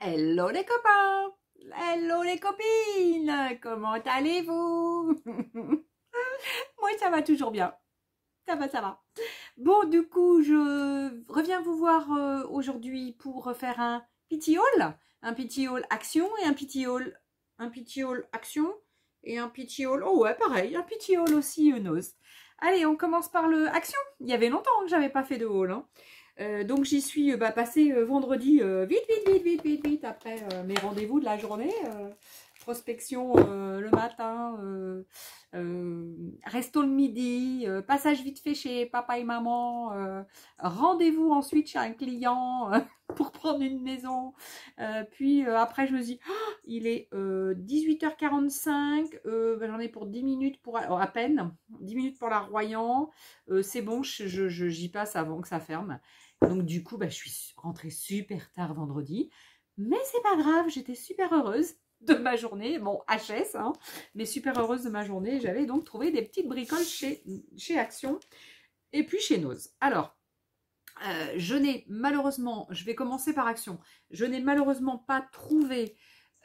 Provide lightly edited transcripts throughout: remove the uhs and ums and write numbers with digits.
Hello les copains, hello les copines, comment allez-vous? Moi ça va toujours bien, ça va. Bon du coup je reviens vous voir aujourd'hui pour faire un petit haul action et un petit haul action et un petit haul, oh ouais pareil, un petit haul aussi nose. Allez on commence par le action, il y avait longtemps que j'avais pas fait de haul hein. Donc j'y suis passée vendredi vite après mes rendez-vous de la journée, prospection le matin, resto le midi, passage vite fait chez papa et maman, rendez-vous ensuite chez un client pour prendre une maison, puis après je me dis oh, il est 18h45, j'en ai pour 10 minutes pour à peine 10 minutes pour la Royan, c'est bon, j'y passe avant que ça ferme. Donc du coup, je suis rentrée super tard vendredi. Mais c'est pas grave, j'étais super heureuse de ma journée. Bon, HS, hein, mais super heureuse de ma journée. J'avais donc trouvé des petites bricoles chez Action et puis chez Nose. Alors, je n'ai malheureusement, je vais commencer par Action, je n'ai malheureusement pas trouvé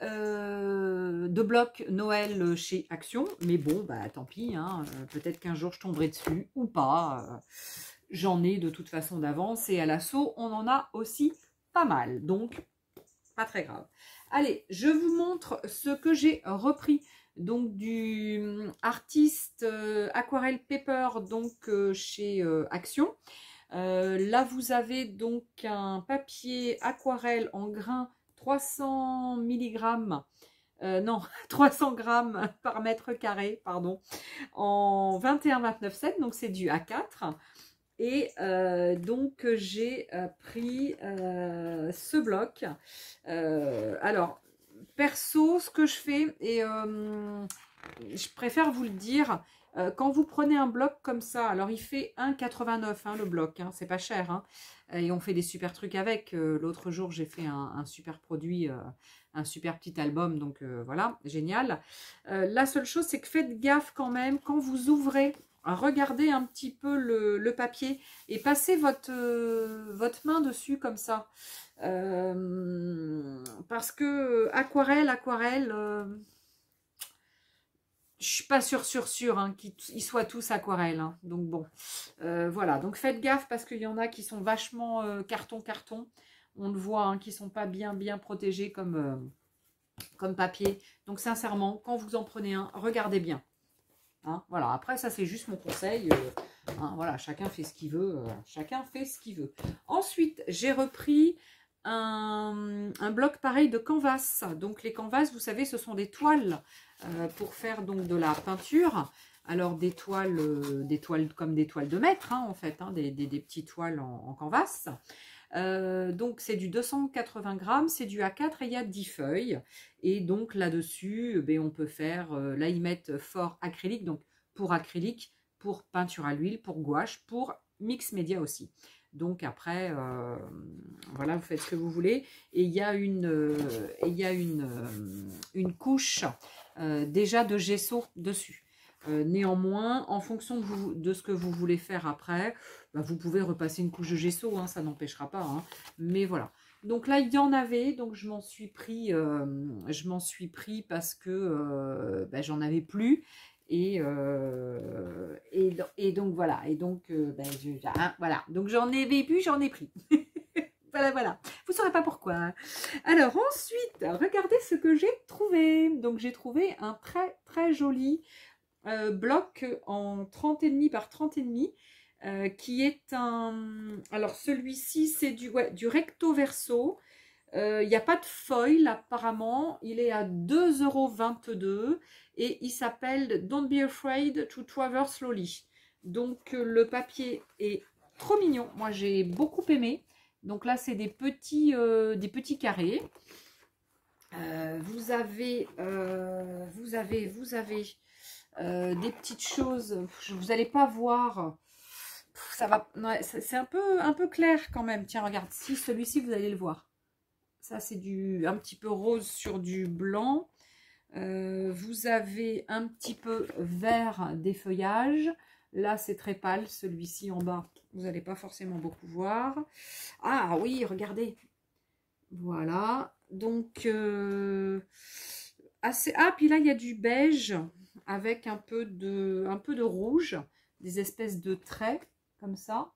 de bloc Noël chez Action. Mais bon, tant pis, hein, peut-être qu'un jour je tomberai dessus ou pas. J'en ai de toute façon d'avance et à l'assaut, on en a aussi pas mal. Donc, pas très grave. Allez, je vous montre ce que j'ai repris. Donc, du artiste Aquarelle Paper, donc chez Action. Là, vous avez donc un papier aquarelle en grain 300 mg. Non, 300 grammes par mètre carré, pardon, en 21,29,7, donc c'est du A4. Et donc j'ai pris ce bloc. Alors, perso, ce que je fais, et je préfère vous le dire, quand vous prenez un bloc comme ça, alors il fait 1,89 hein, le bloc, hein, c'est pas cher. Hein, et on fait des super trucs avec. L'autre jour, j'ai fait un super produit, un super petit album, donc voilà, génial. La seule chose, c'est que faites gaffe quand même, quand vous ouvrez, regardez un petit peu le papier et passez votre main dessus comme ça. Parce que aquarelle, je suis pas sûre hein, qu'ils soient tous aquarelles. Hein. Donc bon, voilà. Donc faites gaffe parce qu'il y en a qui sont vachement carton. On le voit, hein, qui sont pas bien protégés comme papier. Donc sincèrement, quand vous en prenez un, regardez bien. Hein, voilà, après ça c'est juste mon conseil, hein, voilà, chacun fait ce qu'il veut, Ensuite, j'ai repris un bloc pareil de canvas. Donc les canvas, vous savez, ce sont des toiles pour faire donc de la peinture. Alors des toiles comme des toiles de maître, hein, en fait, hein, des petites toiles en canvas. Donc c'est du 280 grammes, c'est du A4 et il y a 10 feuilles. Et donc là-dessus, on peut faire, là ils mettent fort acrylique, donc pour acrylique, pour peinture à l'huile, pour gouache, pour mix média aussi. Donc après, voilà, vous faites ce que vous voulez. Et il y a une couche déjà de gesso dessus. Néanmoins, en fonction de ce que vous voulez faire après, vous pouvez repasser une couche de gesso, hein, ça n'empêchera pas. Hein, mais voilà. Donc là, il y en avait, donc je m'en suis pris parce que j'en avais plus. Et donc voilà. Et donc, voilà. Donc j'en avais plus, j'en ai pris. Voilà. Vous ne saurez pas pourquoi. Alors ensuite, regardez ce que j'ai trouvé. Donc j'ai trouvé un très joli bloc en 30,5 par 30,5 qui est un... Alors celui-ci c'est du recto verso. Il n'y a pas de foil apparemment. Il est à 2,22 € et il s'appelle Don't Be Afraid to Traverse Slowly. Donc le papier est trop mignon. Moi j'ai beaucoup aimé. Donc là c'est des petits carrés. Vous avez des petites choses, vous n'allez pas voir, ça va, ouais, c'est un peu clair quand même. Tiens, regarde, si celui-ci vous allez le voir, ça c'est un petit peu rose sur du blanc. Vous avez un petit peu vert des feuillages. Là c'est très pâle, celui-ci en bas vous n'allez pas forcément beaucoup voir. Ah oui, regardez, voilà, Donc, assez... Ah, puis là, il y a du beige avec un peu de rouge, des espèces de traits comme ça.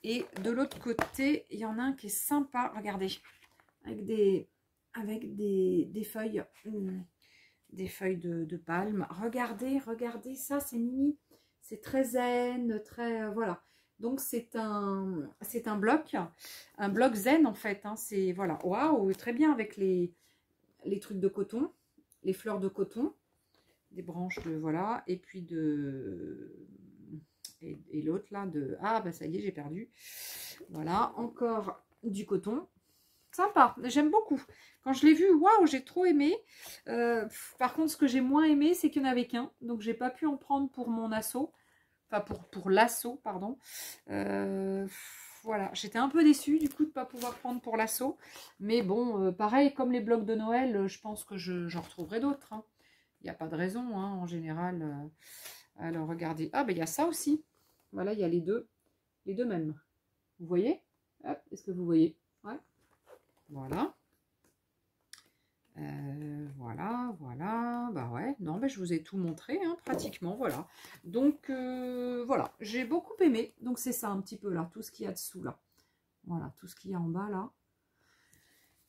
Et de l'autre côté, il y en a un qui est sympa, regardez, avec des feuilles, des feuilles de palme. Regardez, regardez ça, c'est mimi. C'est très zen, très... voilà. Donc, c'est un bloc zen en fait. Hein, c'est, voilà, waouh, très bien avec les trucs de coton, les fleurs de coton, des branches de, voilà, et puis et l'autre là, ah, bah ça y est, j'ai perdu. Voilà, encore du coton. Sympa, j'aime beaucoup. Quand je l'ai vu, waouh, j'ai trop aimé. Par contre, ce que j'ai moins aimé, c'est qu'il n'y en avait qu'un. Donc, j'ai pas pu en prendre pour mon assaut. Enfin, pour l'assaut, pardon. Voilà, j'étais un peu déçue du coup de ne pas pouvoir prendre pour l'assaut. Mais bon, pareil, comme les blocs de Noël, je pense que j'en retrouverai d'autres. Hein. Il n'y a pas de raison, hein, en général. Alors, regardez. Ah, ben il y a ça aussi. Voilà, il y a les deux mêmes. Vous voyez? Est-ce que vous voyez? Ouais. Voilà. Voilà. Bah ouais, non, bah, je vous ai tout montré, hein, pratiquement, voilà. Donc, voilà, j'ai beaucoup aimé. Donc, c'est ça un petit peu, là, tout ce qu'il y a dessous, là. Voilà, tout ce qu'il y a en bas, là.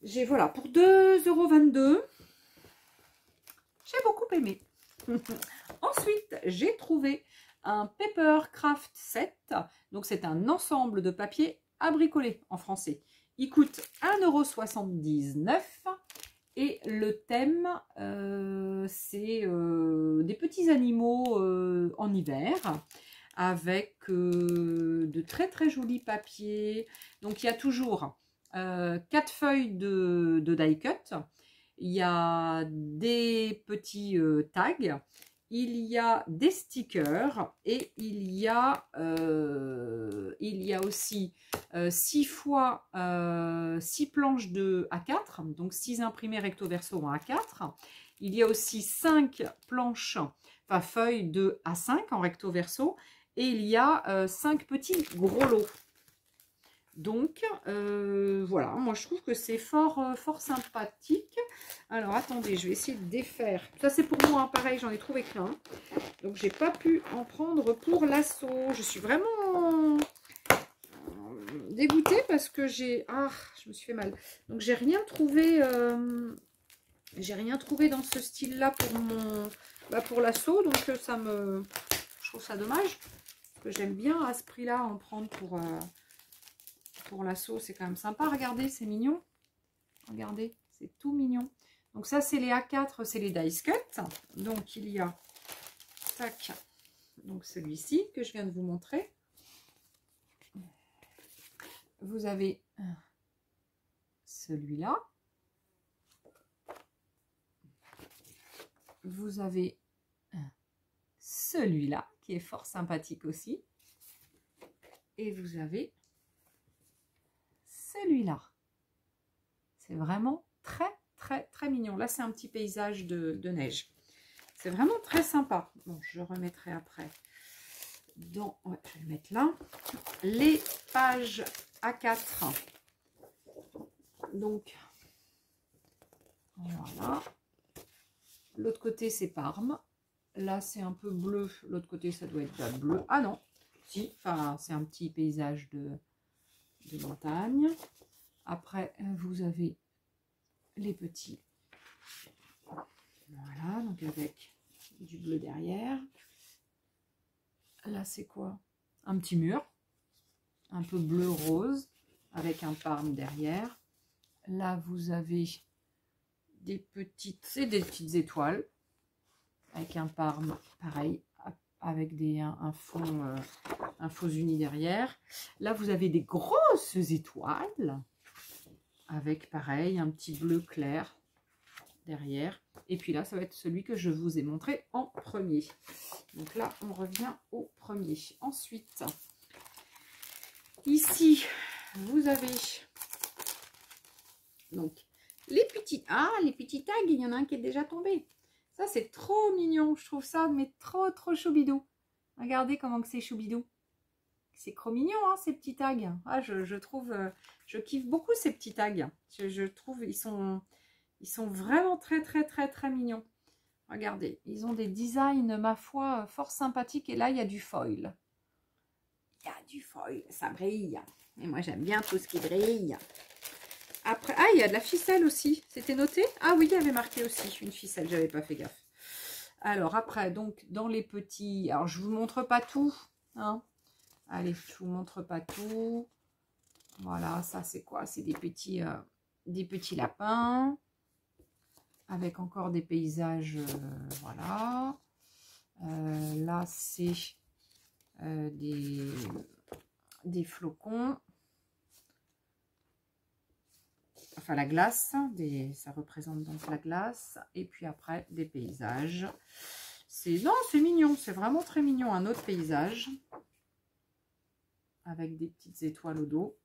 J'ai, voilà, pour 2,22 €, j'ai beaucoup aimé. Ensuite, j'ai trouvé un Paper Craft Set. Donc, c'est un ensemble de papier à bricoler en français. Il coûte 1,79 €. Et le thème, c'est des petits animaux en hiver, avec de très très jolis papiers. Donc il y a toujours 4 feuilles de die cut, il y a des petits tags, il y a des stickers et il y a aussi 6 fois 6 planches de A4, donc 6 imprimés recto verso en A4. Il y a aussi 5 planches, enfin feuilles de A5 en recto verso, et il y a 5 petits gros lots. Donc voilà, moi je trouve que c'est fort sympathique. Alors attendez, je vais essayer de défaire. Ça c'est pour moi, hein, pareil, j'en ai trouvé qu'un. Donc j'ai pas pu en prendre pour l'assaut. Je suis vraiment dégoûtée parce que j'ai... Ah, je me suis fait mal. Donc j'ai rien trouvé... j'ai rien trouvé dans ce style-là pour l'assaut. Donc ça me... Je trouve ça dommage. Parce que j'aime bien à ce prix-là en prendre pour l'assaut. C'est quand même sympa. Regardez, c'est mignon. Regardez, c'est tout mignon. Donc ça, c'est les A4, c'est les dice cut. Donc il y a... Tac. Donc celui-ci que je viens de vous montrer. Vous avez celui-là. Vous avez celui-là qui est fort sympathique aussi. Et vous avez celui-là. C'est vraiment très très très mignon. Là, c'est un petit paysage de neige. C'est vraiment très sympa. Bon, je remettrai après. Ouais, je vais le mettre là. Les pages A4. Donc, voilà. L'autre côté, c'est Parme. Là, c'est un peu bleu. L'autre côté, ça doit être pas bleu. Ah non, si. Enfin, c'est un petit paysage de montagne. Après, vous avez les petits. Voilà, donc avec du bleu derrière. Là, c'est quoi? Un petit mur. Un peu bleu-rose. Avec un Parme derrière. Là, vous avez des petites étoiles. Avec un Parme, pareil, avec un faux uni derrière. Là, vous avez des grosses étoiles. Avec, pareil, un petit bleu clair derrière. Et puis là, ça va être celui que je vous ai montré en premier. Donc là, on revient au premier. Ensuite, ici, vous avez donc les petits... Ah, les petits tags, il y en a un qui est déjà tombé. Ça, c'est trop mignon. Je trouve ça, mais trop choubidou. Regardez comment que c'est choubidou. C'est trop mignon, hein, ces petits tags. Ah, je trouve, je kiffe beaucoup ces petits tags. Je trouve, ils sont vraiment très, très, très, très mignons. Regardez, ils ont des designs, ma foi, fort sympathiques. Et là, il y a du foil. Il y a du foil, ça brille. Et moi, j'aime bien tout ce qui brille. Après, ah, il y a de la ficelle aussi. C'était noté? Ah oui, il y avait marqué aussi une ficelle. J'avais pas fait gaffe. Alors, après, donc, dans les petits... Alors, je vous montre pas tout. Hein. Allez, je vous montre pas tout. Voilà, ça, c'est quoi? C'est des petits lapins. Avec encore des paysages, voilà. Là, c'est des flocons. Enfin, la glace. Ça représente donc la glace. Et puis après, des paysages. Non, c'est mignon. C'est vraiment très mignon. Un autre paysage. Avec des petites étoiles au dos.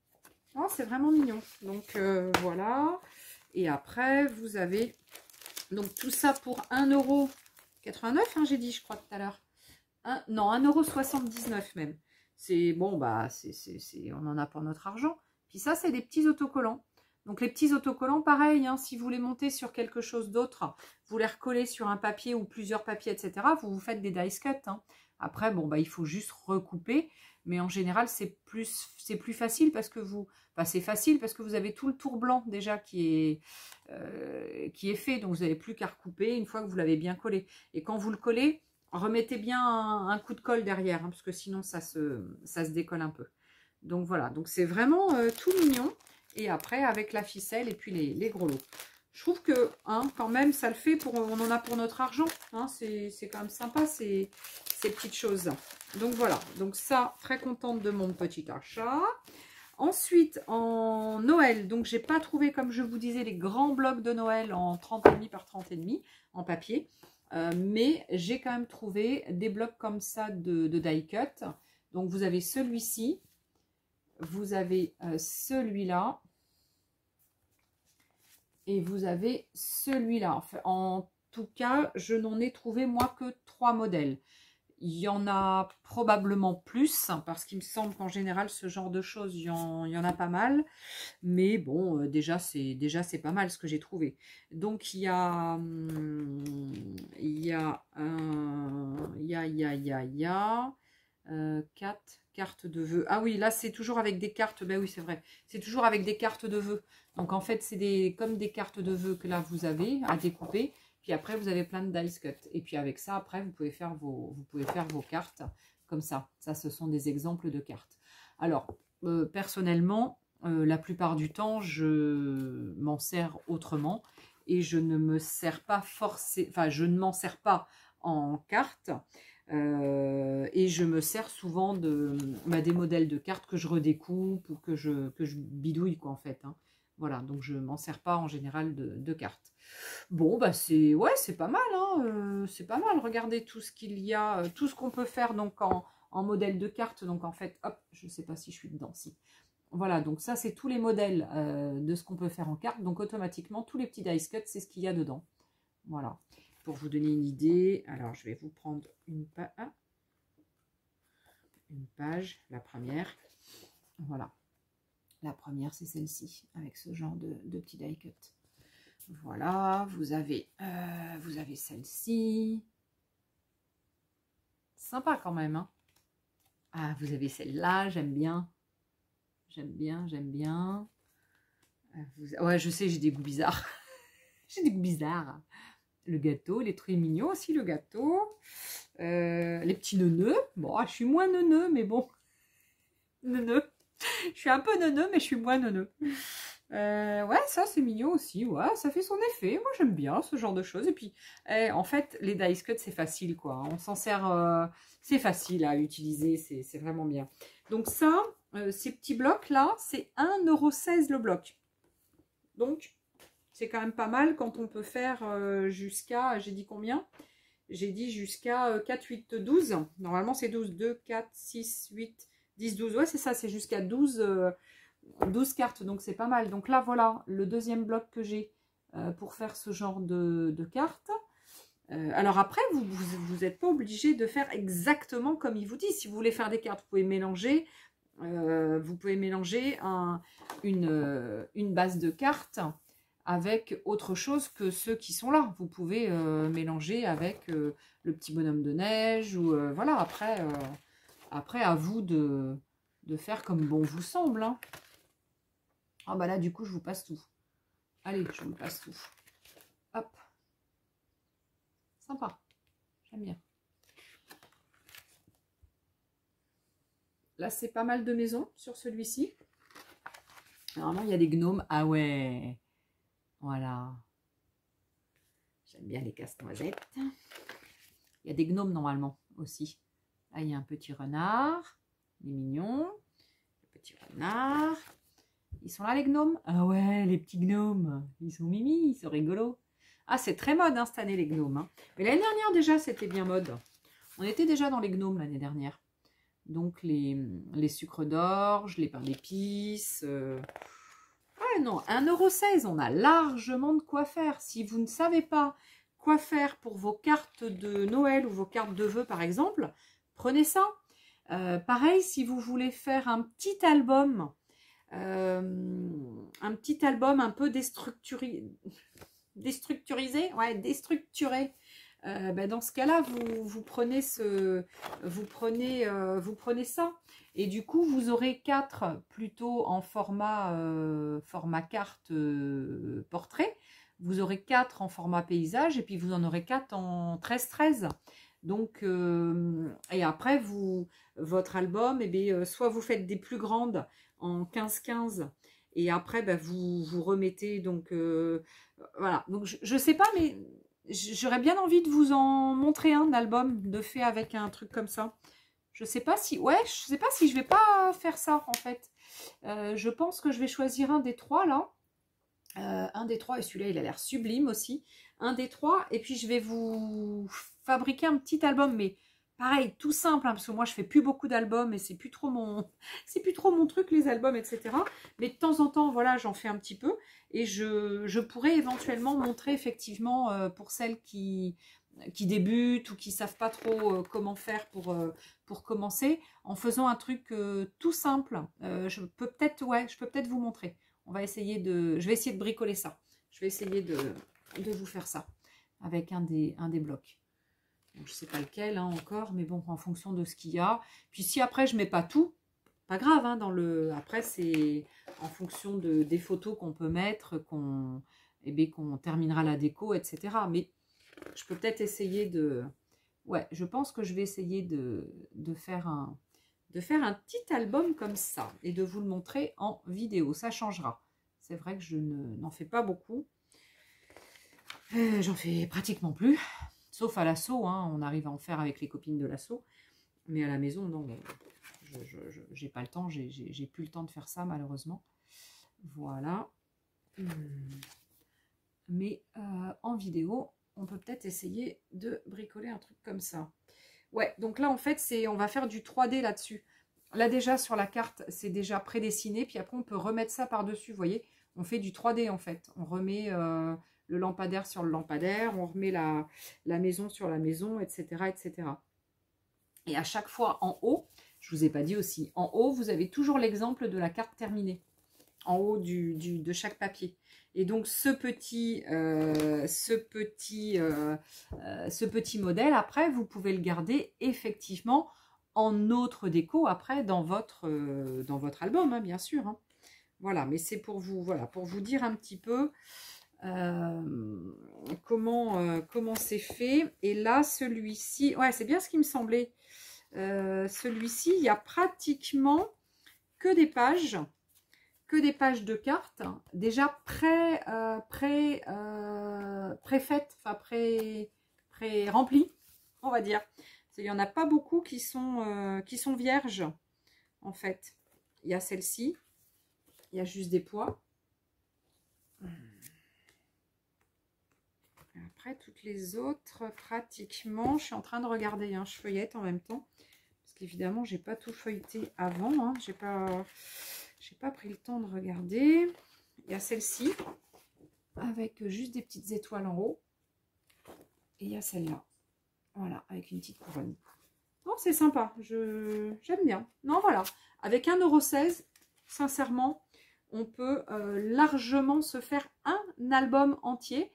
Oh, c'est vraiment mignon. Donc, voilà. Et après, vous avez... Donc, tout ça pour 1,89 €, hein, j'ai dit, je crois, tout à l'heure. Non, 1,79 € même. C'est bon, bah, on en a pour notre argent. Puis ça, c'est des petits autocollants. Donc, les petits autocollants, pareil, hein, si vous les montez sur quelque chose d'autre, vous les recollez sur un papier ou plusieurs papiers, etc., vous faites des dice cuts. Hein. Après, bon, bah, il faut juste recouper. Mais en général, c'est plus facile parce que vous... Enfin, c'est facile parce que vous avez tout le tour blanc déjà qui est fait. Donc, vous n'avez plus qu'à recouper une fois que vous l'avez bien collé. Et quand vous le collez, remettez bien un coup de colle derrière. Hein, parce que sinon, ça se décolle un peu. Donc, voilà. Donc, c'est vraiment tout mignon. Et après, avec la ficelle et puis les gros lots. Je trouve que, hein, quand même, ça le fait. On en a pour notre argent. Hein, c'est quand même sympa, ces petites choses. Donc, voilà. Donc, ça, très contente de mon petit achat. Ensuite, en Noël, donc j'ai pas trouvé, comme je vous disais, les grands blocs de Noël en 30,5 par 30,5 en papier. Mais j'ai quand même trouvé des blocs comme ça de die cut. Donc, vous avez celui-ci. Vous avez celui-là. Et vous avez celui-là. Enfin, en tout cas, je n'en ai trouvé, moi, que 3 modèles. Il y en a probablement plus, parce qu'il me semble qu'en général, ce genre de choses, il y en a pas mal. Mais bon, déjà, c'est pas mal ce que j'ai trouvé. Donc, il y a 4 cartes de vœux. Ah oui, là, c'est toujours avec des cartes. Ben oui, c'est vrai. C'est toujours avec des cartes de vœux. Donc, en fait, c'est comme des cartes de vœux que là, vous avez à découper. Puis après, vous avez plein de dice cut. Et puis avec ça, après, vous pouvez faire vos cartes comme ça. Ça, ce sont des exemples de cartes. Alors, personnellement, la plupart du temps, je m'en sers autrement. Et je ne me sers pas forcément... Enfin, je ne m'en sers pas en cartes. Et je me sers souvent des modèles de cartes que je redécoupe ou que je bidouille, quoi, en fait. Hein. Voilà, donc je ne m'en sers pas en général de cartes. Bon, bah c'est pas mal, hein, c'est pas mal. Regardez tout ce qu'il y a, tout ce qu'on peut faire donc en modèle de carte. Donc en fait, hop, je ne sais pas si je suis dedans, si. Voilà, donc ça c'est tous les modèles de ce qu'on peut faire en carte. Donc automatiquement, tous les petits dice cuts, c'est ce qu'il y a dedans. Voilà, pour vous donner une idée. Alors je vais vous prendre une page, la première. Voilà, la première c'est celle-ci, avec ce genre de petits die cut. Voilà, vous avez celle-ci. Sympa quand même. Hein. Ah, vous avez celle-là, j'aime bien. J'aime bien. Ouais, je sais, j'ai des goûts bizarres. J'ai des goûts bizarres. Le gâteau, les trucs mignons aussi, le gâteau. Les petits neuneux. Bon, je suis moins neuneux, mais bon. Neuneux. Je suis un peu neuneux, mais je suis moins neuneux. Ouais, ça c'est mignon aussi, ouais, ça fait son effet. Moi j'aime bien ce genre de choses. Et puis, en fait, les dice cuts c'est facile quoi. On s'en sert, c'est facile à utiliser, c'est vraiment bien. Donc ça, ces petits blocs là, c'est 1,16 € le bloc. Donc, c'est quand même pas mal quand on peut faire jusqu'à, j'ai dit combien? J'ai dit jusqu'à 4, 8, 12. Normalement c'est 12, 2, 4, 6, 8, 10, 12. Ouais, c'est ça, c'est jusqu'à 12 cartes, donc c'est pas mal. Donc là, voilà, le deuxième bloc que j'ai pour faire ce genre de cartes. Alors après, vous n'êtes pas obligé de faire exactement comme il vous dit. Si vous voulez faire des cartes, vous pouvez mélanger. vous pouvez mélanger une base de cartes avec autre chose que ceux qui sont là. Vous pouvez mélanger avec le petit bonhomme de neige ou voilà. Après, à vous de faire comme bon vous semble. Hein. Ah bah là, du coup, je vous passe tout. Allez, je vous passe tout. Hop. Sympa. J'aime bien. Là, c'est pas mal de maisons sur celui-ci. Normalement, il y a des gnomes. Ah ouais. Voilà. J'aime bien les casse-noisettes. Il y a des gnomes normalement aussi. Là, il y a un petit renard. Il est mignon. Le petit renard. Ils sont là les gnomes? Ah ouais, les petits gnomes. Ils sont mimi, ils sont rigolos. Ah, c'est très mode hein, cette année les gnomes. Hein. Mais l'année dernière déjà, c'était bien mode. On était déjà dans les gnomes l'année dernière. Donc les sucres d'orge, les pains d'épices. Ah non, 1,16 €, on a largement de quoi faire. Si vous ne savez pas quoi faire pour vos cartes de Noël ou vos cartes de vœux par exemple, prenez ça. Pareil, si vous voulez faire un petit album un peu déstructuré, ouais, déstructuré. Dans ce cas-là, vous prenez ça. Et du coup, vous aurez 4 plutôt en format carte portrait. Vous aurez 4 en format paysage et puis vous en aurez 4 en 13-13. Donc, et après, votre album, soit vous faites des plus grandes en 15-15 et après, vous remettez. Donc, voilà. Donc, je ne sais pas, mais j'aurais bien envie de vous en montrer un album de fait avec un truc comme ça. Je sais pas si, ouais, je sais pas si je vais pas faire ça en fait. Je pense que je vais choisir un des 3 là. Un des 3 et celui-là il a l'air sublime aussi. Un des 3 et puis je vais vous fabriquer un petit album, mais pareil, tout simple, hein, parce que moi je fais plus beaucoup d'albums et c'est plus trop mon truc les albums, etc. Mais de temps en temps, voilà, j'en fais un petit peu et je pourrais éventuellement montrer effectivement pour celles qui débutent ou qui savent pas trop comment faire pour commencer, en faisant un truc tout simple. Je peux peut-être vous montrer. Je vais essayer de bricoler ça. Je vais essayer de vous faire ça avec un des blocs. Donc, je ne sais pas lequel hein, encore, mais bon, en fonction de ce qu'il y a. Puis si après je mets pas tout, pas grave. Hein, après c'est en fonction des photos qu'on peut mettre, qu'on terminera la déco, etc. Mais je peux peut-être essayer de... Ouais, je pense que je vais essayer de faire un petit album comme ça et de vous le montrer en vidéo. Ça changera. C'est vrai que je n'en fais pas beaucoup. J'en fais pratiquement plus. Sauf à l'assaut. Hein, on arrive à en faire avec les copines de l'assaut. Mais à la maison, non. J'ai pas le temps. J'ai plus le temps de faire ça, malheureusement. Voilà. Mais en vidéo, on peut peut-être essayer de bricoler un truc comme ça. Ouais, donc là, en fait, on va faire du 3D là-dessus. Là, déjà, sur la carte, c'est déjà prédessiné. Puis après, on peut remettre ça par-dessus. Vous voyez, on fait du 3D, en fait. On remet le lampadaire sur le lampadaire. On remet la maison sur la maison, etc., etc. Et à chaque fois, en haut, je ne vous ai pas dit aussi, en haut, vous avez toujours l'exemple de la carte terminée. En haut de chaque papier. Et donc, ce petit modèle, après, vous pouvez le garder effectivement en autre déco, après, dans votre album, hein, bien sûr. Hein. Voilà, mais c'est pour vous dire un petit peu comment c'est fait. Et là, celui-ci, ouais, c'est bien ce qui me semblait. Celui-ci, il y a pratiquement que des pages de cartes déjà préfaites, enfin pré-remplies, on va dire. Il n'y en a pas beaucoup qui sont vierges, en fait. Il y a celle-ci, il y a juste des poids. Après, toutes les autres, pratiquement, je suis en train de regarder, hein, je feuillette en même temps. Parce qu'évidemment, j'ai pas tout feuilleté avant, hein, j'ai pas pris le temps de regarder. Il y a celle-ci, avec juste des petites étoiles en haut. Et il y a celle-là. Voilà, avec une petite couronne. Oh, c'est sympa, j'aime bien. Non, voilà, avec 1,16 €, sincèrement, on peut largement se faire un album entier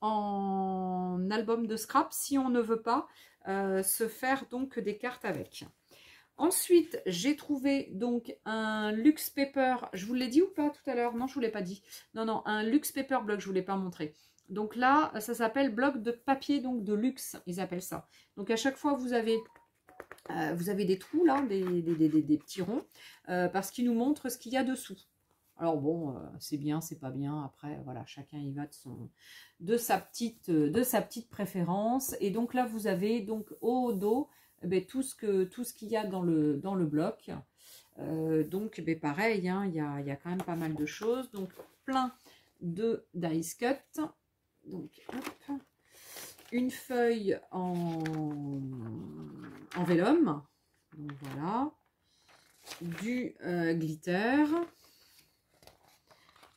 en album de scrap si on ne veut pas se faire donc des cartes avec. Ensuite, j'ai trouvé donc un Luxe Paper. Je vous l'ai dit ou pas tout à l'heure? Non, je ne vous l'ai pas dit. Non, non, un Luxe Paper bloc, je ne vous l'ai pas montré. Donc là, ça s'appelle bloc de papier donc de luxe, ils appellent ça. Donc à chaque fois, vous avez des trous là, des petits ronds, parce qu'ils nous montrent ce qu'il y a dessous. Alors bon, c'est bien, c'est pas bien. Après, voilà, chacun y va de sa petite préférence. Et donc là, vous avez donc au dos tout ce qu'il y a dans le bloc. Donc pareil, hein, il y a quand même pas mal de choses. Donc plein de dice cut. Donc hop, une feuille en vélum. Donc voilà, du glitter.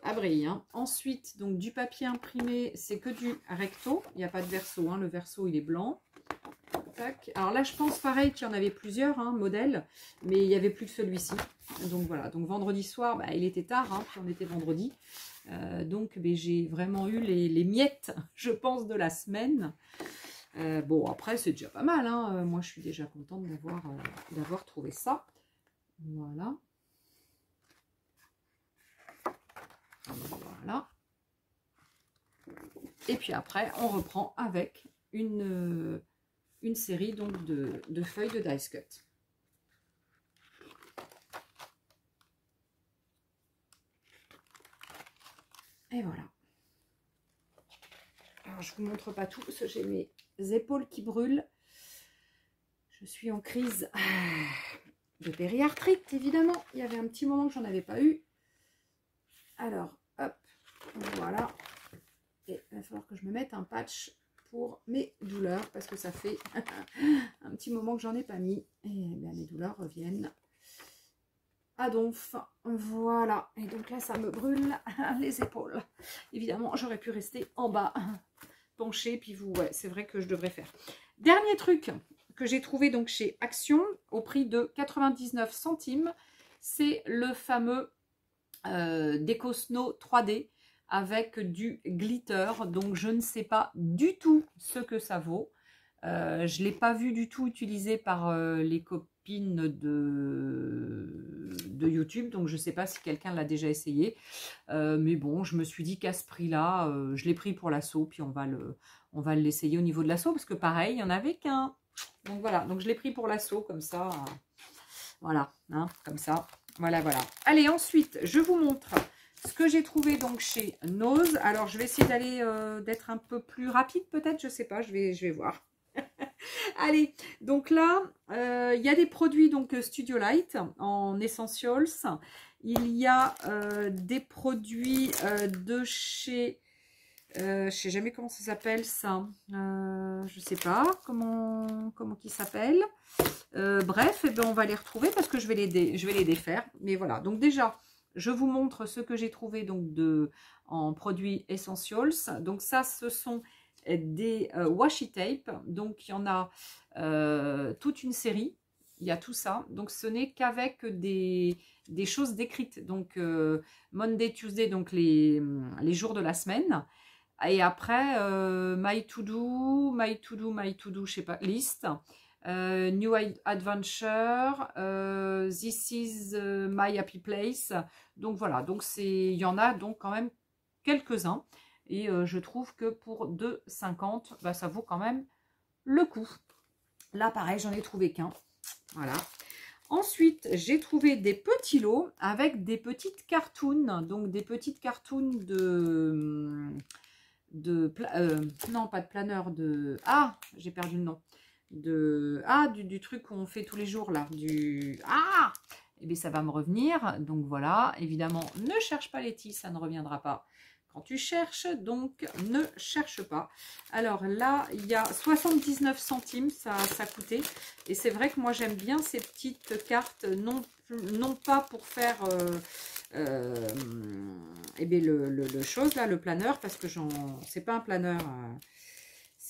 À briller, hein. Ensuite, donc du papier imprimé, c'est que du recto, il n'y a pas de verso, hein. Le verso il est blanc. Tac. Alors là je pense pareil qu'il y en avait plusieurs modèles, mais il n'y avait plus que celui-ci. Donc voilà, donc vendredi soir, il était tard, hein, puis on était vendredi. Donc j'ai vraiment eu les miettes, je pense, de la semaine. Bon après c'est déjà pas mal, hein. Moi je suis déjà contente d'avoir trouvé ça. Voilà. Voilà. Et puis après, on reprend avec une série donc de feuilles de dice cut. Et voilà. Alors, je ne vous montre pas tout, parce que j'ai mes épaules qui brûlent. Je suis en crise de périarthrite, évidemment. Il y avait un petit moment que j'en avais pas eu. Alors, hop, voilà. Et il va falloir que je me mette un patch pour mes douleurs, parce que ça fait un petit moment que j'en ai pas mis. Et bien, mes douleurs reviennent à donf. Voilà. Et donc là, ça me brûle les épaules. Évidemment, j'aurais pu rester en bas, penchée, puis vous, ouais, c'est vrai que je devrais faire. Dernier truc que j'ai trouvé donc chez Action, au prix de 99 centimes, c'est le fameux Decosno 3D avec du glitter. Donc je ne sais pas du tout ce que ça vaut. Je ne l'ai pas vu du tout utilisé par les copines de YouTube, donc je ne sais pas si quelqu'un l'a déjà essayé. Mais bon, je me suis dit qu'à ce prix-là, je l'ai pris pour l'assaut, puis on va l'essayer au niveau de l'assaut, parce que pareil, il n'y en avait qu'un. Donc voilà, donc je l'ai pris pour l'assaut, comme ça. Voilà, hein, comme ça. Voilà, voilà. Allez, ensuite, je vous montre ce que j'ai trouvé donc chez Nose. Alors, je vais essayer d'être un peu plus rapide, peut-être, je sais pas, je vais voir. Allez, donc là, il y a des produits donc Studio Light en Essentials. Il y a des produits de chez... je sais jamais comment ça s'appelle ça. Je sais pas comment qui s'appelle. Bref, eh ben, on va les retrouver parce que je vais les défaire. Mais voilà, donc déjà, je vous montre ce que j'ai trouvé donc en produits Essentials. Donc ça, ce sont des washi tape. Donc il y en a toute une série. Il y a tout ça. Donc ce n'est qu'avec des choses décrites. Donc Monday, Tuesday, donc les jours de la semaine. Et après, My To Do, je sais pas, list. New Adventure, This is My Happy Place. Donc voilà, donc il y en a donc quand même quelques-uns. Et je trouve que pour 2,50, bah, ça vaut quand même le coup. Là, pareil, j'en ai trouvé qu'un. Voilà. Ensuite, j'ai trouvé des petits lots avec des petites cartoons. Donc des petites cartoons non, pas de planeur, j'ai perdu le nom. Du truc qu'on fait tous les jours là, et bien ça va me revenir. Donc voilà, évidemment, ne cherche pas Letty, ça ne reviendra pas quand tu cherches, donc ne cherche pas. Alors là, il y a 79 centimes, ça coûtait. Et c'est vrai que moi j'aime bien ces petites cartes, non pas pour faire le chose là, le planeur, parce que c'est pas un planeur,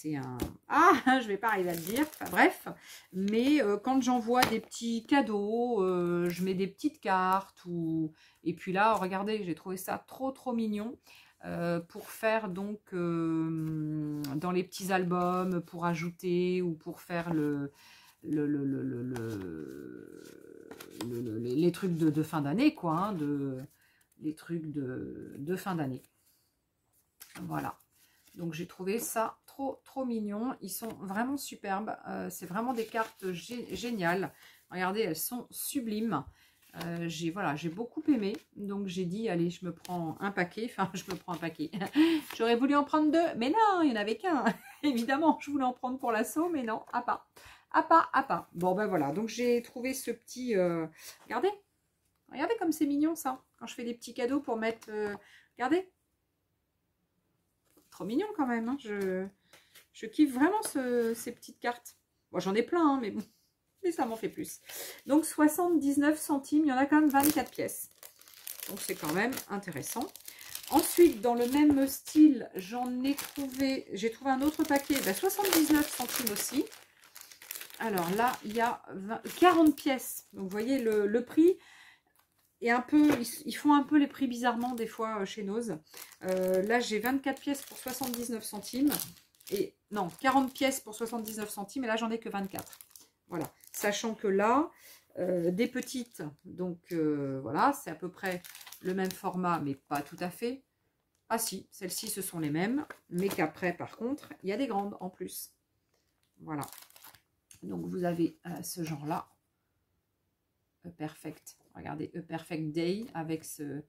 c'est un... Ah, je vais pas arriver à le dire, enfin bref. Mais quand j'envoie des petits cadeaux, je mets des petites cartes. Et puis là, regardez, j'ai trouvé ça trop mignon. Pour faire donc dans les petits albums, pour ajouter ou pour faire les trucs de fin d'année, quoi. Hein, les trucs de fin d'année. Voilà. Donc j'ai trouvé ça trop mignon. Ils sont vraiment superbes. C'est vraiment des cartes géniales. Regardez, elles sont sublimes. J'ai beaucoup aimé. Donc j'ai dit, allez, je me prends un paquet. Enfin, je me prends un paquet. J'aurais voulu en prendre 2. Mais non, il n'y en avait qu'un. Évidemment, je voulais en prendre pour l'assaut. Mais non, à pas. À pas. Bon, ben voilà. Donc j'ai trouvé ce petit... Regardez. Regardez comme c'est mignon ça. Quand je fais des petits cadeaux pour mettre... Regardez. Trop mignon quand même. Hein. Je kiffe vraiment ces petites cartes. Bon, j'en ai plein, hein, mais bon. Mais ça m'en fait plus. Donc 79 centimes. Il y en a quand même 24 pièces. Donc c'est quand même intéressant. Ensuite, dans le même style, j'ai trouvé un autre paquet. 79 centimes aussi. Alors là, il y a 40 pièces. Donc vous voyez, le prix... Et un peu, ils font un peu les prix bizarrement des fois chez Nose. Là, j'ai 24 pièces pour 79 centimes. Et non, 40 pièces pour 79 centimes. Et là, j'en ai que 24. Voilà. Sachant que là, des petites, donc voilà, c'est à peu près le même format, mais pas tout à fait. Ah si, celles-ci, ce sont les mêmes. Mais qu'après, par contre, il y a des grandes en plus. Voilà. Donc, vous avez ce genre-là. Perfect. Regardez, A Perfect Day avec ce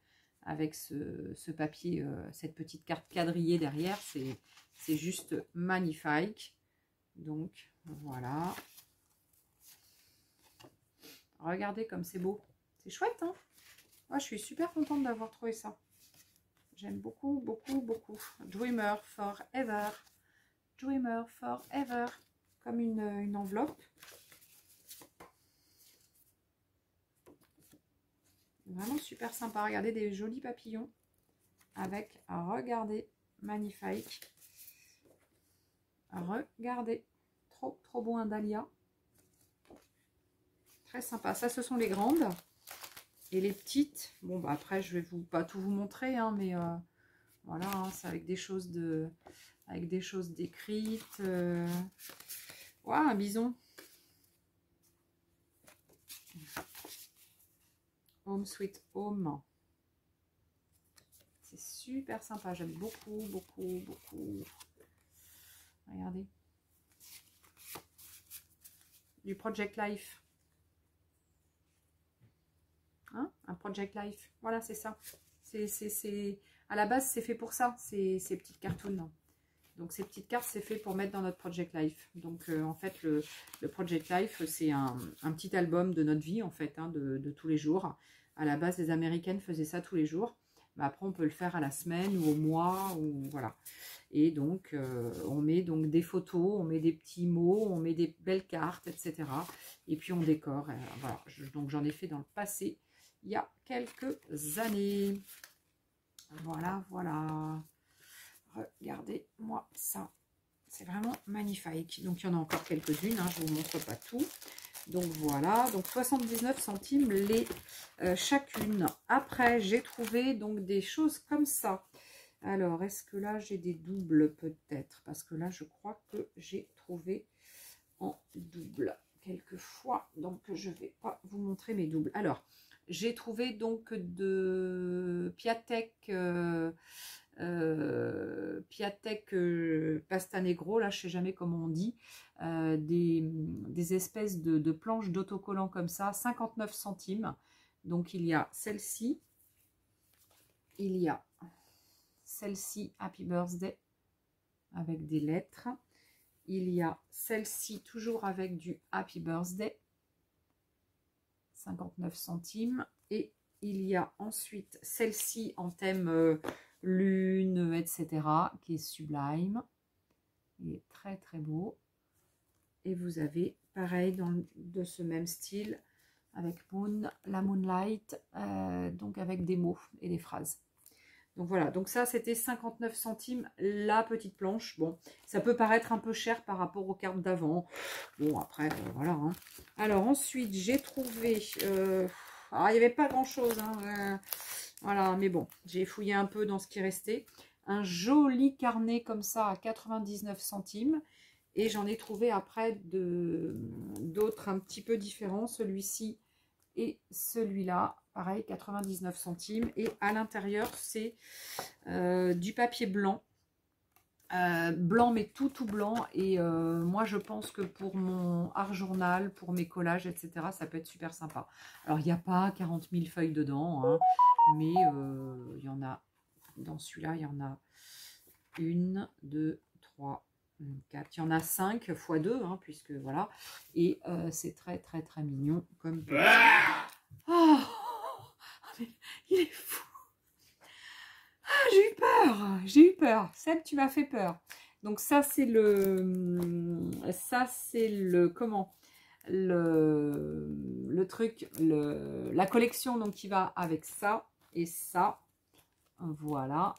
papier, cette petite carte quadrillée derrière. C'est juste magnifique. Donc, voilà. Regardez comme c'est beau. C'est chouette, hein? Moi, je suis super contente d'avoir trouvé ça. J'aime beaucoup. Dreamer Forever. Dreamer Forever. Comme une enveloppe. Vraiment super sympa. Regardez des jolis papillons avec, regardez, magnifique. Regardez, trop beau un dahlia. Très sympa. Ça, ce sont les grandes. Et les petites, bon, bah après, je vais pas tout vous montrer, hein, mais voilà, hein, c'est avec des choses décrites. Waouh, un bison. Home Sweet Home. C'est super sympa. J'aime beaucoup. Regardez. Du Project Life. Hein? Un Project Life. Voilà, c'est ça. À la base, c'est fait pour ça, ces petites cartoons. Donc, ces petites cartes, c'est fait pour mettre dans notre Project Life. Donc, en fait, le Project Life, c'est un petit album de notre vie, en fait, hein, de tous les jours. À la base, les Américaines faisaient ça tous les jours. Mais après, on peut le faire à la semaine ou au mois, ou voilà. Et donc, on met donc des photos, on met des petits mots, on met des belles cartes, etc. Et puis, on décore. Voilà. Donc, j'en ai fait dans le passé, il y a quelques années. Voilà. Regardez-moi ça. C'est vraiment magnifique. Donc, il y en a encore quelques-unes. Hein, je ne vous montre pas tout. Donc, voilà. Donc, 79 centimes chacune. Après, j'ai trouvé donc des choses comme ça. Alors, est-ce que là, j'ai des doubles peut-être? Parce que là, je crois que j'ai trouvé en double quelquefois. Donc, je ne vais pas vous montrer mes doubles. Alors, j'ai trouvé donc de Piatek... Piatek Pasta Negro, là je sais jamais comment on dit, des espèces de planches d'autocollants comme ça, 59 centimes. Donc il y a celle-ci, il y a celle-ci Happy Birthday avec des lettres, il y a celle-ci toujours avec du Happy Birthday, 59 centimes, et il y a ensuite celle-ci en thème lune, etc., qui est sublime. Il est très beau. Et vous avez, pareil, de ce même style, avec Moon, la Moonlight, donc avec des mots et des phrases. Donc voilà, donc ça c'était 59 centimes la petite planche. Bon, ça peut paraître un peu cher par rapport aux cartes d'avant. Bon, après, voilà. Hein. Alors ensuite, j'ai trouvé... alors, il n'y avait pas grand-chose. Hein, voilà, mais bon, j'ai fouillé un peu dans ce qui restait. Un joli carnet comme ça à 99 centimes. Et j'en ai trouvé après d'autres un petit peu différents. Celui-ci et celui-là, pareil, 99 centimes. Et à l'intérieur, c'est du papier blanc. Blanc, mais tout blanc. Et moi, je pense que pour mon art journal, pour mes collages, etc., ça peut être super sympa. Alors, il n'y a pas 40 000 feuilles dedans, hein, mais il y en a, dans celui-là, il y en a 1, 2, 3, 4. Il y en a 5 x 2, hein, puisque voilà. Et c'est très, très, très mignon comme... Oh, il est fou. Ah, j'ai eu peur. Seb, tu m'as fait peur. Donc ça, c'est comment? Le truc, la collection donc qui va avec ça et ça. Voilà.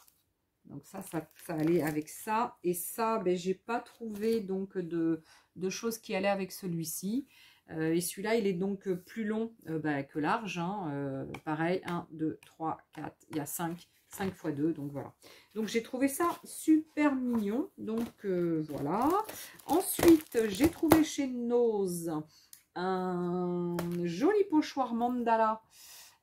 Donc ça allait avec ça. Et ça, ben, j'ai pas trouvé donc de choses qui allaient avec celui-ci. Et celui-là, il est donc plus long que large. Hein. Pareil, 1, 2, 3, 4. Il y a 5 x 2. Donc voilà. Donc j'ai trouvé ça super mignon. Donc voilà. Ensuite, j'ai trouvé chez Nose un joli pochoir mandala.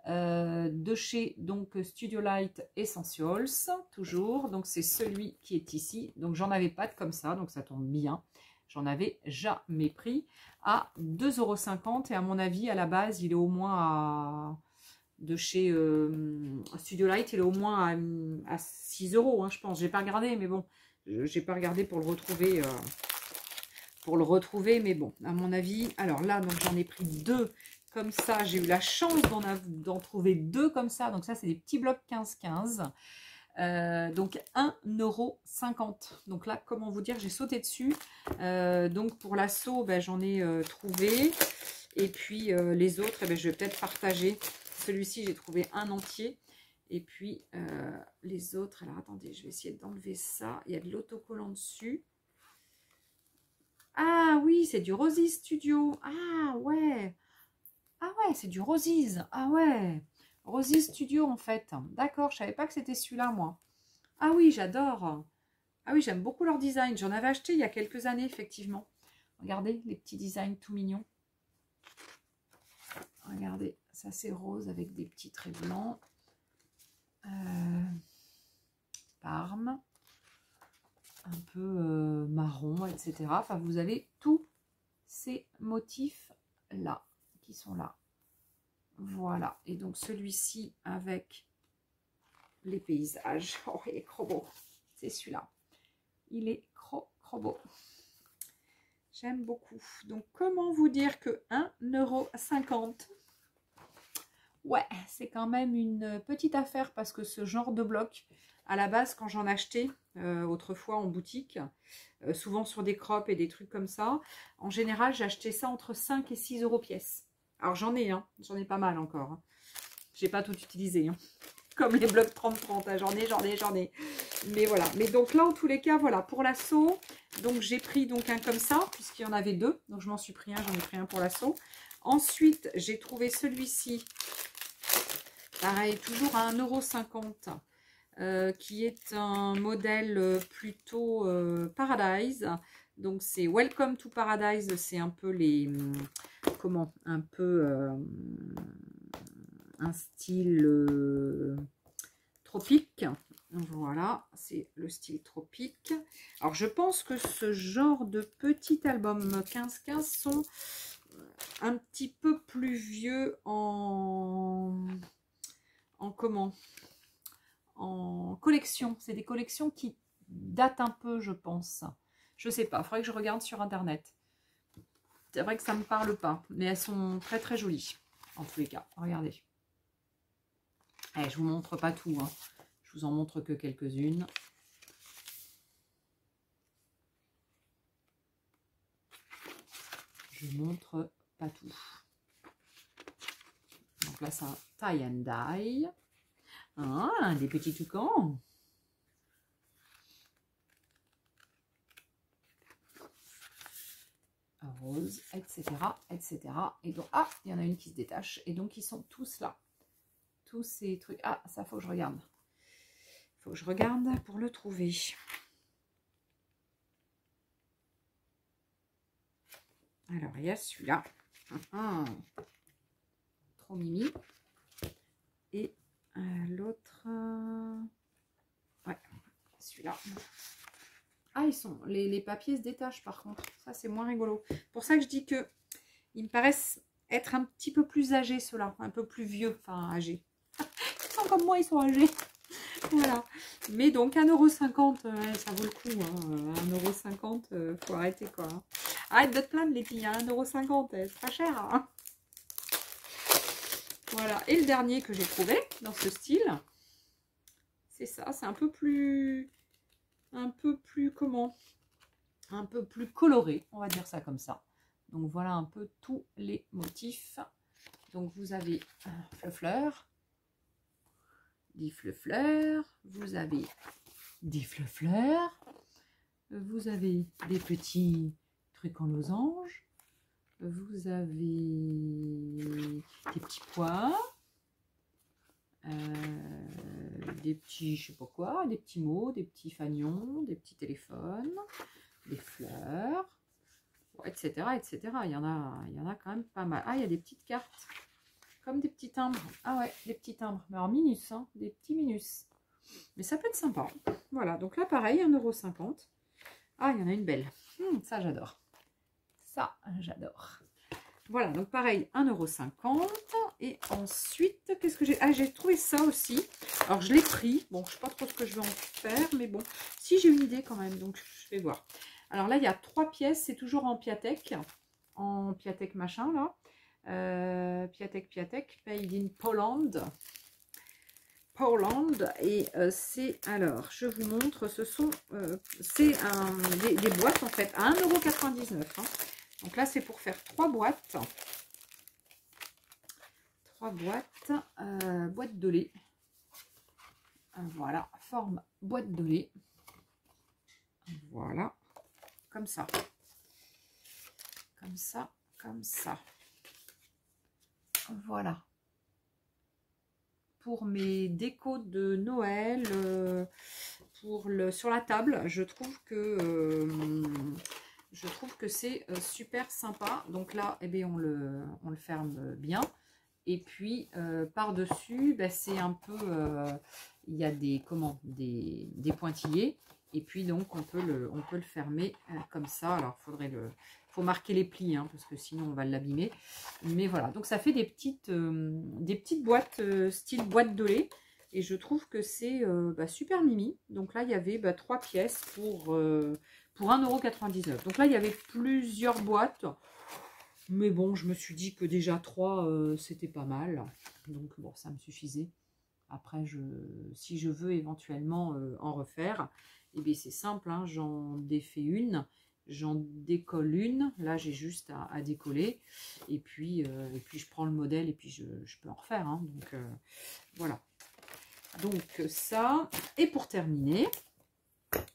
De chez donc Studio Light Essentials, toujours. Donc c'est celui qui est ici. Donc j'en avais pas de comme ça, donc ça tombe bien. J'en avais jamais pris à 2,50 € et à mon avis à la base il est au moins à de chez Studio Light, il est au moins à 6 € hein, je pense. J'ai pas regardé, mais bon, j'ai pas regardé pour le retrouver. Mais bon, à mon avis, alors là, donc j'en ai pris 2 comme ça. J'ai eu la chance d'en trouver 2 comme ça. Donc ça, c'est des petits blocs 15-15. Donc 1,50 €. Donc là, comment vous dire, j'ai sauté dessus. Donc pour l'assaut, ben, j'en ai trouvé. Et puis les autres, eh ben, je vais peut-être partager. Celui-ci, j'ai trouvé un entier. Et puis les autres, alors attendez, je vais essayer d'enlever ça. Il y a de l'autocollant dessus. Ah oui, c'est du Roses Studio. Ah ouais. Ah ouais, c'est du Roses. Ah ouais. Roses Studio en fait. D'accord, je savais pas que c'était celui-là moi. Ah oui, j'adore. Ah oui, j'aime beaucoup leur design. J'en avais acheté il y a quelques années effectivement. Regardez les petits designs tout mignons. Regardez, ça c'est rose avec des petits traits blancs. Parme. Un peu marron, etc. Enfin, vous avez tous ces motifs là qui sont là. Voilà. Et donc celui-ci avec les paysages. Oh, il est trop beau. C'est celui-là. Il est trop beau. J'aime beaucoup. Donc comment vous dire que 1,50 €, ouais, c'est quand même une petite affaire parce que ce genre de bloc, à la base, quand j'en achetais autrefois en boutique, souvent sur des crops et des trucs comme ça, en général, j'achetais ça entre 5 et 6 € pièce. Alors j'en ai pas mal encore. Hein. J'ai pas tout utilisé. Hein. Comme les blocs 30-30, hein. J'en ai. Mais voilà. Mais donc là, en tous les cas, voilà, pour l'assaut, donc j'ai pris donc un comme ça, puisqu'il y en avait 2. Donc je m'en suis pris un, j'en ai pris un pour l'assaut. Ensuite, j'ai trouvé celui-ci. Pareil, toujours à 1,50 €, qui est un modèle plutôt Paradise. Donc, c'est Welcome to Paradise. C'est un peu les... Comment? Un peu un style tropique. Voilà, c'est le style tropique. Alors, je pense que ce genre de petit album 15-15 sont un petit peu plus vieux en comment? En collection. C'est des collections qui datent un peu, je pense. Je sais pas, il faudrait que je regarde sur internet. C'est vrai que ça me parle pas, mais elles sont très très jolies. En tous les cas, regardez. Je vous montre pas tout, hein. Je vous en montre que quelques-unes. Je vous montre pas tout. Donc là, c'est un tie and dye. Ah, des petits toucans. Rose, etc., etc. Et donc, ah, il y en a une qui se détache. Et donc, ils sont tous là. Tous ces trucs. Ah, ça, faut que je regarde. Faut que je regarde pour le trouver. Alors, il y a celui-là. Trop mimi. Et l'autre... ouais, celui-là. Ah, ils sont... Les papiers se détachent, par contre. Ça, c'est moins rigolo. Pour ça que je dis que ils me paraissent être un petit peu plus âgés, ceux-là. Un peu plus vieux. Enfin, âgés. Ils sont comme moi, ils sont âgés. Voilà. Mais donc, 1,50 €, ça vaut le coup. Hein. 1,50 €, faut arrêter, quoi. Arrête de te plaindre, les filles. 1,50 €, c'est pas cher. Hein. Voilà. Et le dernier que j'ai trouvé dans ce style, c'est ça. C'est un peu plus... comment? Un peu plus coloré, on va dire ça comme ça. Donc, voilà un peu tous les motifs. Donc, vous avez un fleur. Des fleurs, vous avez des fleurs, vous avez des petits trucs en losange, vous avez des petits pois, des petits, je sais pas quoi, des petits mots, des petits fanions, des petits téléphones, des fleurs, etc., etc. Il y en a quand même pas mal. Ah, il y a des petites cartes. Comme des petits timbres. Ah ouais, des petits timbres. Mais alors minus, hein, des petits minus. Mais ça peut être sympa. Voilà, donc là pareil, 1,50 €. Ah, il y en a une belle. Ça j'adore. Ça, j'adore. Voilà, donc pareil, 1,50 €. Et ensuite, qu'est-ce que j'ai? Ah, j'ai trouvé ça aussi. Alors je l'ai pris. Bon, je ne sais pas trop ce que je vais en faire, mais bon, si j'ai une idée quand même, donc je vais voir. Alors là, il y a 3 pièces, c'est toujours en Piatek. En Piatek machin, là. Piatek, made in Poland. Et c'est, alors, je vous montre, ce sont, c'est des boîtes en fait, à 1,99 €. Hein. Donc là, c'est pour faire 3 boîtes. 3 boîtes, boîte de lait. Voilà, forme boîte de lait. Voilà, comme ça. Comme ça, comme ça. Voilà. Pour mes décos de Noël, sur la table, je trouve que c'est super sympa. Donc là, eh bien, on le ferme bien. Et puis par-dessus, ben, c'est un peu, il y a des pointillés. Et puis donc on peut le fermer comme ça. Alors faut marquer les plis, hein, parce que sinon on va l'abîmer. Mais voilà, donc ça fait des petites boîtes style boîte de lait. Et je trouve que c'est super mimi. Donc là il y avait 3 pièces pour 1,99 €. Donc là il y avait plusieurs boîtes. Mais bon, je me suis dit que déjà 3, c'était pas mal. Donc bon, ça me suffisait. Après, si je veux éventuellement en refaire, eh bien c'est simple, hein, j'en défais une, j'en décolle une. Là, j'ai juste à décoller. Et puis je prends le modèle et puis je peux en refaire. Hein, donc voilà. Donc ça. Et pour terminer,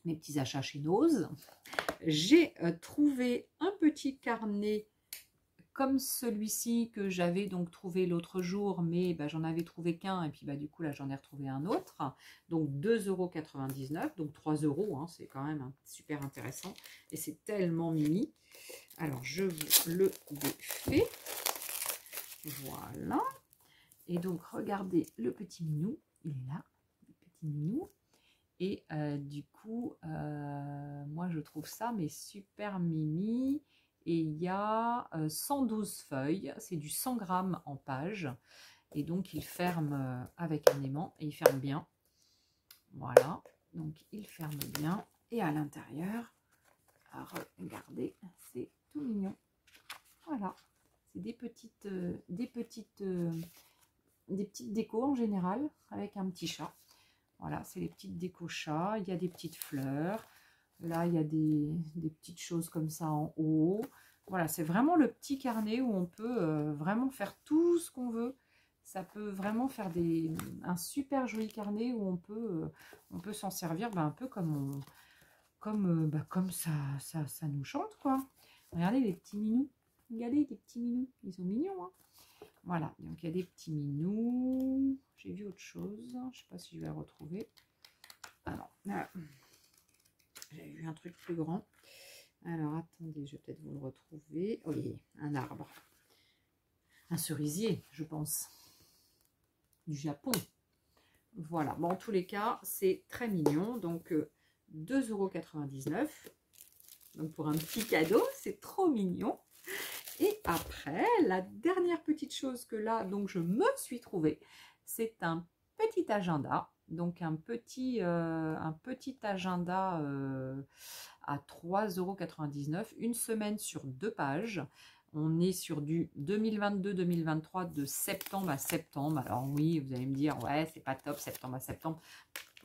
mes petits achats chez Nose, j'ai trouvé un petit carnet comme celui-ci que j'avais donc trouvé l'autre jour, mais j'en avais trouvé qu'un, et puis du coup là j'en ai retrouvé un autre, donc 2,99 €, donc 3 €, hein, c'est quand même super intéressant, et c'est tellement mimi. Alors je vous le défais, voilà, et donc regardez le petit minou, il est là, le petit minou, et du coup, moi je trouve ça mais super mimi. Et il y a 112 feuilles, c'est du 100 grammes en page. Et donc, il ferme avec un aimant et il ferme bien. Voilà, donc il ferme bien. Et à l'intérieur, regardez, c'est tout mignon. Voilà, c'est des petites décos en général avec un petit chat. Voilà, c'est les petites décos chats. Il y a des petites fleurs. Là, il y a des petites choses comme ça en haut. Voilà, c'est vraiment le petit carnet où on peut vraiment faire tout ce qu'on veut. ça peut vraiment faire un super joli carnet où on peut s'en servir un peu comme ça nous chante, quoi. Regardez les petits minous. Regardez les petits minous. Ils sont mignons, hein. Voilà, donc il y a des petits minous. J'ai vu autre chose. Je ne sais pas si je vais le retrouver. Alors, là, j'avais vu un truc plus grand. Alors, attendez, je vais peut-être vous le retrouver. Oui, un arbre. Un cerisier, je pense. Du Japon. Voilà, bon, en tous les cas, c'est très mignon. Donc, 2,99 €. Donc, pour un petit cadeau, c'est trop mignon. Et après, la dernière petite chose que là, donc je me suis trouvée, c'est un petit agenda. Donc, un petit agenda à 3,99 €, une semaine sur 2 pages. On est sur du 2022-2023 de septembre à septembre. Alors oui, vous allez me dire, ouais, c'est pas top, septembre à septembre.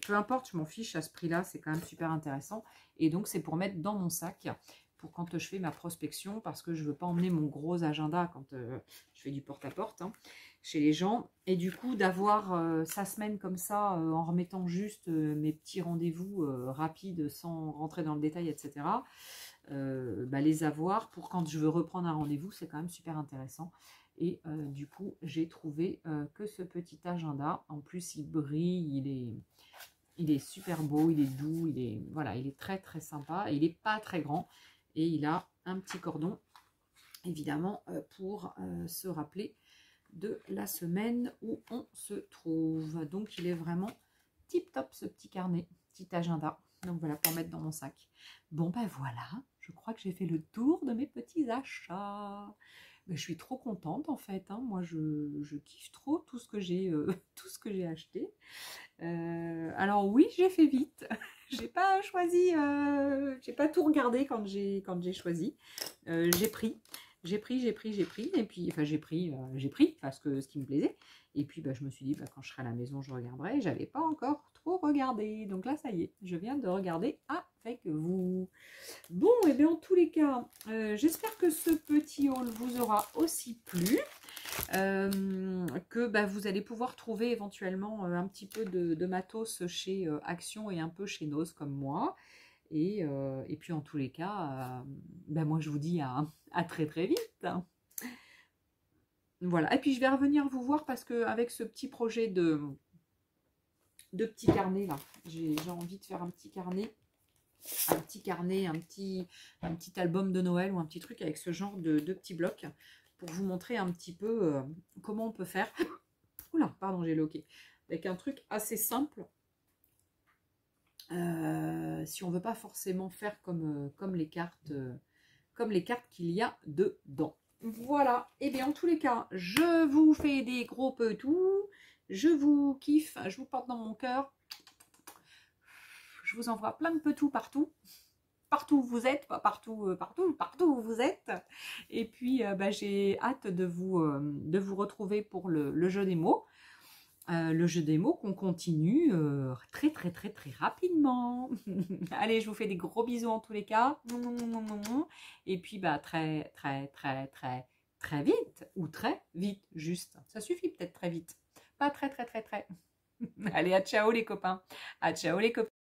Peu importe, je m'en fiche à ce prix-là, c'est quand même super intéressant. Et donc, c'est pour mettre dans mon sac, pour quand je fais ma prospection, parce que je ne veux pas emmener mon gros agenda quand je fais du porte-à-porte chez les gens. Et du coup, d'avoir sa semaine comme ça, en remettant juste mes petits rendez-vous rapides, sans rentrer dans le détail, etc., les avoir pour quand je veux reprendre un rendez-vous, c'est quand même super intéressant. Et du coup, j'ai trouvé que ce petit agenda, en plus il brille, il est super beau, il est doux, voilà, il est très très sympa, il n'est pas très grand et il a un petit cordon évidemment pour se rappeler de la semaine où on se trouve. Donc il est vraiment tip top ce petit carnet, petit agenda. Donc voilà, pour mettre dans mon sac. Bon ben voilà, je crois que j'ai fait le tour de mes petits achats. Ben, je suis trop contente en fait, hein. Moi je kiffe trop tout ce que j'ai acheté. Alors oui, j'ai fait vite. J'ai pas choisi, j'ai pas tout regardé quand j'ai choisi. J'ai pris. Et puis, enfin, j'ai pris parce que ce qui me plaisait. Et puis, je me suis dit, quand je serai à la maison, je regarderai. J'avais pas encore trop regardé. Donc là, ça y est, je viens de regarder avec vous. Bon, et bien en tous les cas, j'espère que ce petit haul vous aura aussi plu. Que vous allez pouvoir trouver éventuellement un petit peu de matos chez Action et un peu chez Nose comme moi. Et puis en tous les cas, moi je vous dis à très très vite. Voilà, et puis je vais revenir vous voir parce qu'avec ce petit projet de petit carnet là, j'ai envie de faire un petit carnet, un petit album de Noël ou un petit truc avec ce genre de petits blocs pour vous montrer un petit peu comment on peut faire. Oula, pardon, j'ai loqué. Avec un truc assez simple. Si on veut pas forcément faire comme les cartes qu'il y a dedans. Voilà, et bien en tous les cas, je vous fais des gros petous, je vous kiffe, je vous porte dans mon cœur, je vous envoie plein de petous partout où vous êtes, pas partout où vous êtes. Et puis j'ai hâte de vous retrouver pour le jeu des mots. Le jeu des mots qu'on continue très très très très rapidement. Allez, je vous fais des gros bisous en tous les cas. Et puis très très très très très vite ou très vite juste. Ça suffit peut-être très vite. Pas très très très très. Allez, à ciao les copains. À ciao les copains.